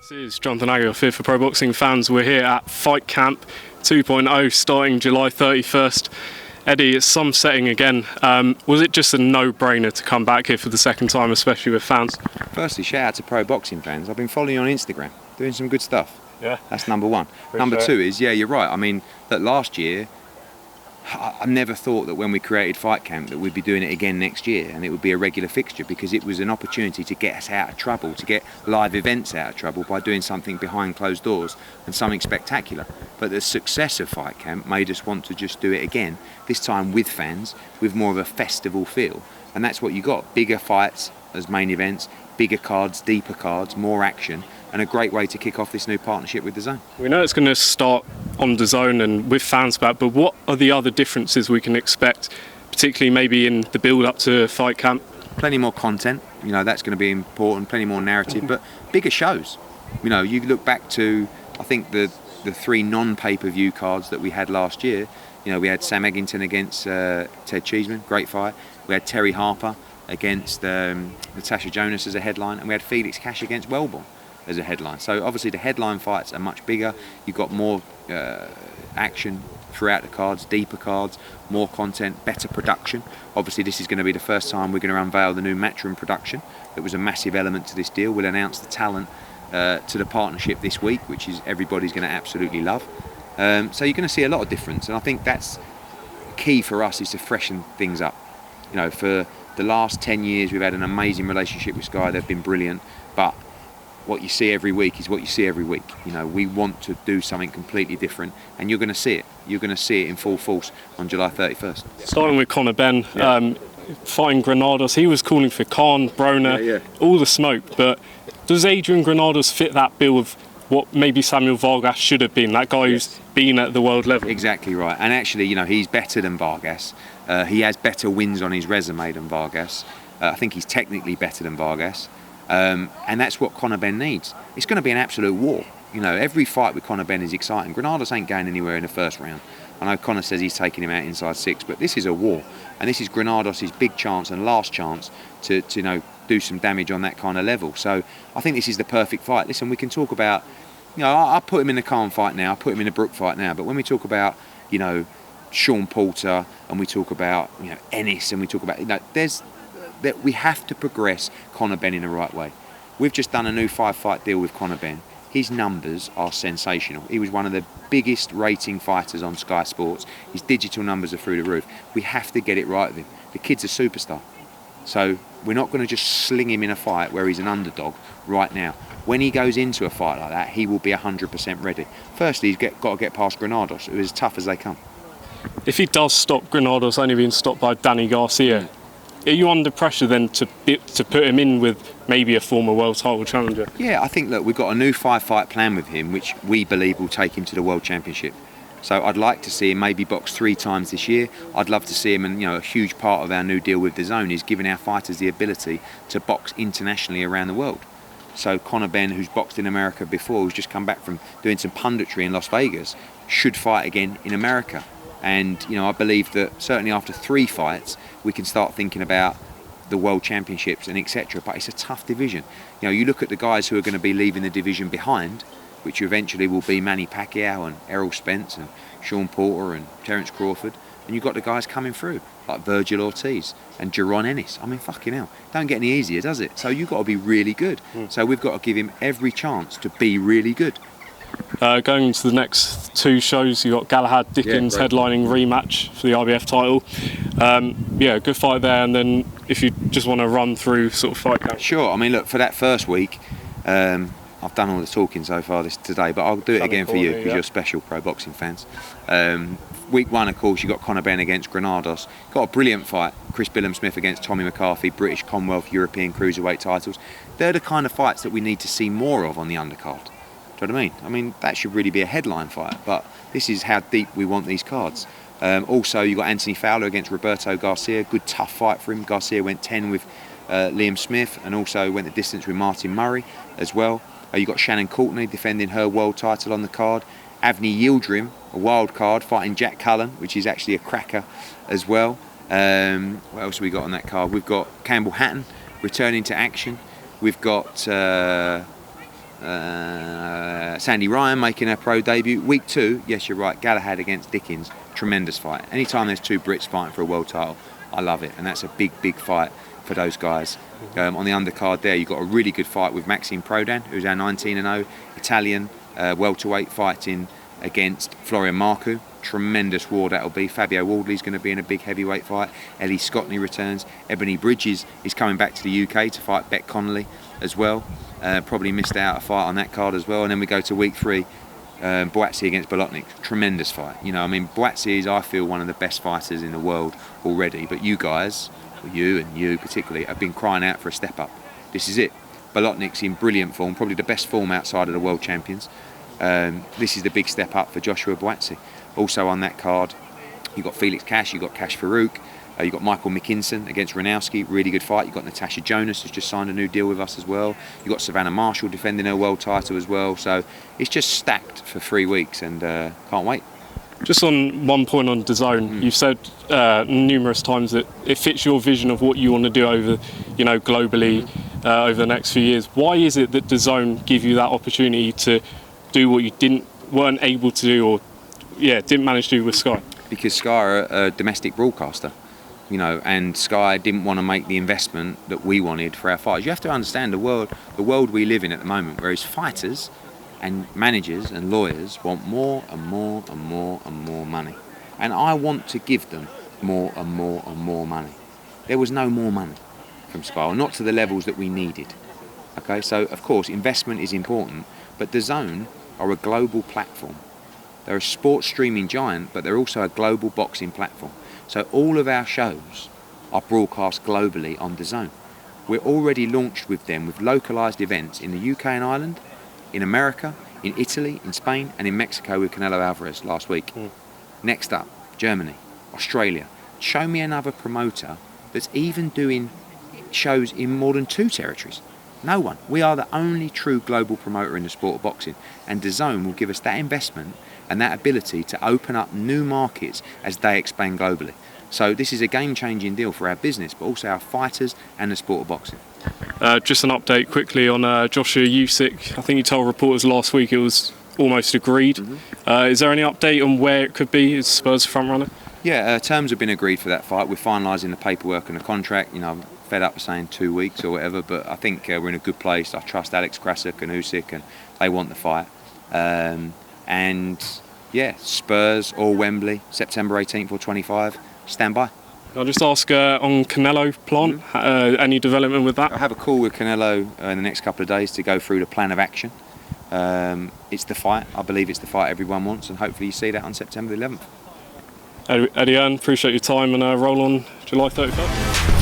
This is Jonathan Aguilar here for Pro Boxing Fans. We're here at Fight Camp 2.0 starting July 31st. Eddie, it's some setting again. Was it just a no-brainer to come back here for the second time, especially with fans? Firstly, shout out to Pro Boxing Fans. I've been following you on Instagram, doing some good stuff. Yeah. That's number one. Number two is, yeah, you're right. I mean, that last year, I never thought that when we created Fight Camp that we'd be doing it again next year and it would be a regular fixture, because it was an opportunity to get us out of trouble, to get live events out of trouble by doing something behind closed doors and something spectacular. But the success of Fight Camp made us want to just do it again, this time with fans, with more of a festival feel. And that's what you got. Bigger fights as main events, bigger cards, deeper cards, more action, and a great way to kick off this new partnership with Dazn. We know it's going to start on Dazn and with fans back, but what are the other differences we can expect, particularly maybe in the build-up to Fight Camp? Plenty more content, you know, that's going to be important, plenty more narrative, but bigger shows. You know, you look back to, I think, the three non-pay-per-view cards that we had last year. You know, we had Sam Eggington against Ted Cheeseman, great fight. We had Terry Harper against Natasha Jonas as a headline, and we had Felix Cash against Wellborn as a headline. So obviously the headline fights are much bigger. You've got more action throughout the cards, deeper cards, more content, better production. Obviously this is going to be the first time we're going to unveil the new Matchroom production. That was a massive element to this deal. We'll announce the talent to the partnership this week, which is everybody's going to absolutely love. So you're going to see a lot of difference, and I think that's key for us, is to freshen things up. You know, for the last 10 years we've had an amazing relationship with Sky. They've been brilliant, but what you see every week is what you see every week. You know, we want to do something completely different, and you're going to see it. You're going to see it in full force on July 31st. Starting with Conor Benn, fighting Granados, he was calling for Khan, Broner, all the smoke, but does Adrian Granados fit that bill of what maybe Samuel Vargas should have been, that guy who's been at the world level? Exactly right, and actually, you know, he's better than Vargas. He has better wins on his resume than Vargas. I think he's technically better than Vargas. And that's what Conor Benn needs. It's going to be an absolute war. You know, every fight with Conor Benn is exciting. Granados ain't going anywhere in the first round. I know Conor says he's taking him out inside 6, but this is a war, and this is Granados' big chance and last chance to you know, do some damage on that kind of level. So I think this is the perfect fight. Listen, we can talk about, you know, I put him in the Khan fight now, I put him in the Brook fight now, but when we talk about, you know, Sean Porter, and we talk about, you know, Ennis, and we talk about, you know, that we have to progress Conor Benn in the right way. We've just done a new 5-fight deal with Conor Benn. His numbers are sensational. He was one of the biggest rating fighters on Sky Sports. His digital numbers are through the roof. We have to get it right with him. The kid's a superstar. So we're not going to just sling him in a fight where he's an underdog right now. When he goes into a fight like that, he will be 100% ready. Firstly, he's got to get past Granados, who is as tough as they come. If he does stop Granados only being stopped by Danny Garcia, are you under pressure then to put him in with maybe a former world title challenger? Yeah, I think, look, we've got a new 5-fight plan with him, which we believe will take him to the World Championship. So I'd like to see him maybe box 3 times this year. I'd love to see him, and you know, a huge part of our new deal with Dazn is giving our fighters the ability to box internationally around the world. So Conor Benn, who's boxed in America before, who's just come back from doing some punditry in Las Vegas, should fight again in America. And you know, I believe that certainly after 3 fights, we can start thinking about the World Championships and etc. But it's a tough division. You know, you look at the guys who are going to be leaving the division behind, which eventually will be Manny Pacquiao and Errol Spence and Sean Porter and Terence Crawford, and you've got the guys coming through like Virgil Ortiz and Jaron Ennis. I mean, fucking hell, don't get any easier, does it? So you've got to be really good. So we've got to give him every chance to be really good. Going into the next 2 shows, you've got Galahad-Dickens headlining rematch for the IBF title. Good fight there, and then if you just want to run through sort of fight camp. Sure, I mean, look, for that first week, I've done all the talking so far today, but I'll do it again for you because you're special Pro Boxing fans. Week 1, of course, you got Conor Benn against Granados. Got a brilliant fight. Chris Billam-Smith against Tommy McCarthy, British, Commonwealth, European cruiserweight titles. They're the kind of fights that we need to see more of on the undercard. Do you know what I mean? I mean, that should really be a headline fight, but this is how deep we want these cards. Also, you got Anthony Fowler against Roberto Garcia. Good tough fight for him. Garcia went 10 with Liam Smith, and also went the distance with Martin Murray as well. You got Shannon Courtney defending her world title on the card. Avni Yildirim, a wild card, fighting Jack Cullen, which is actually a cracker as well. What else have we got on that card? We've got Campbell Hatton returning to action. We've got Sandy Ryan making her pro debut. Week 2, yes, you're right, Galahad against Dickens, tremendous fight. Anytime there's 2 Brits fighting for a world title, I love it, and that's a big, big fight for those guys. On the undercard there, you've got a really good fight with Maxime Prodan, who's our 19-0 Italian welterweight, fighting against Florian Marku. Tremendous war that'll be. Fabio Wardley's going to be in a big heavyweight fight. Ellie Scotney returns. Ebony Bridges is coming back to the UK to fight Beck Connolly as well. Probably missed out a fight on that card as well. And then we go to week 3, Boatsy against Bolotnik. Tremendous fight. You know, I mean, Boatsy is, I feel, one of the best fighters in the world already. But you guys, you and you particularly, have been crying out for a step up. This is it. Bolotnik's in brilliant form, probably the best form outside of the world champions. This is the big step up for Joshua Boatsy. Also on that card, you've got Felix Cash, you've got Cash Farouk, you've got Michael McKinson against Ranowski, really good fight. You've got Natasha Jonas, who's just signed a new deal with us as well. You've got Savannah Marshall defending her world title as well. So it's just stacked for 3 weeks, and can't wait. Just on one point on Dazn, you've said numerous times that it fits your vision of what you want to do over, globally over the next few years. Why is it that Dazn give you that opportunity to do what you weren't able to do, or didn't manage to do with Sky? Because Sky are a domestic broadcaster, and Sky didn't want to make the investment that we wanted for our fighters. You have to understand the world we live in at the moment, whereas fighters and managers and lawyers want more and more and more and more money. And I want to give them more and more and more money. There was no more money from Sky, or not to the levels that we needed. Okay, so of course investment is important, but Dazn are a global platform. They're a sports streaming giant, but they're also a global boxing platform. So all of our shows are broadcast globally on Dazn. We're already launched with them with localised events in the UK and Ireland, in America, in Italy, in Spain, and in Mexico with Canelo Alvarez last week. Next up, Germany, Australia. Show me another promoter that's even doing shows in more than 2 territories. No one. We are the only true global promoter in the sport of boxing, and Dazn will give us that investment and that ability to open up new markets as they expand globally. So this is a game-changing deal for our business, but also our fighters and the sport of boxing. Just an update quickly on Joshua-Usyk. I think you told reporters last week it was almost agreed. Is there any update on where it could be? Is Spurs front runner? Yeah, terms have been agreed for that fight. We're finalising the paperwork and the contract. I'm fed up with saying 2 weeks or whatever, but I think we're in a good place. I trust Alex Krasuk and Usyk, and they want the fight. Spurs or Wembley, September 18th or 25. Stand by. I'll just ask on Canelo-Plant, any development with that? I have a call with Canelo in the next couple of days to go through the plan of action. It's the fight. I believe it's the fight everyone wants, and hopefully you see that on September 11th. Eddie Hearn, appreciate your time, and roll on July 31st.